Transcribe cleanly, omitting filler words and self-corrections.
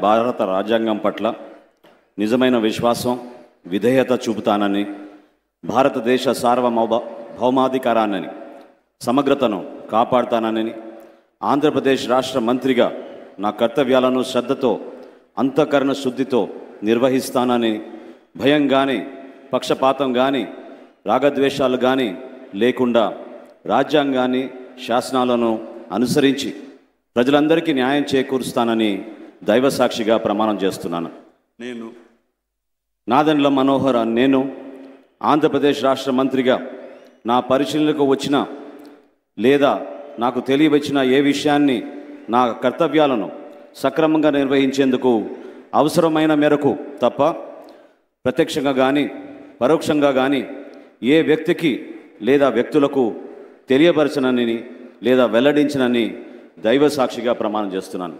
భారత రాజ్యాంగం పట్ల నిజమైన విశ్వాసం విధేయత చూపుతానని, భారతదేశ భౌమాధికారాన్ని సమగ్రతను కాపాడుతానని, ఆంధ్రప్రదేశ్ రాష్ట్ర మంత్రిగా నా కర్తవ్యాలను శ్రద్ధతో అంతఃకరణ శుద్ధితో నిర్వహిస్తానని, భయం కానీ పక్షపాతం కానీ రాగద్వేషాలు కానీ లేకుండా రాజ్యాంగాన్ని శాసనాలను అనుసరించి ప్రజలందరికీ న్యాయం చేకూరుస్తానని దైవసాక్షిగా ప్రమాణం చేస్తున్నాను. నాదెండ్ల మనోహర్ నేను ఆంధ్రప్రదేశ్ రాష్ట్ర మంత్రిగా నా పరిశీలనకు వచ్చిన లేదా నాకు తెలియవచ్చిన ఏ విషయాన్ని నా కర్తవ్యాలను సక్రమంగా నిర్వహించేందుకు అవసరమైన మేరకు తప్ప ప్రత్యక్షంగా కానీ పరోక్షంగా కానీ ఏ వ్యక్తికి లేదా వ్యక్తులకు తెలియపరచనని లేదా వెల్లడించనని దైవసాక్షిగా ప్రమాణం చేస్తున్నాను.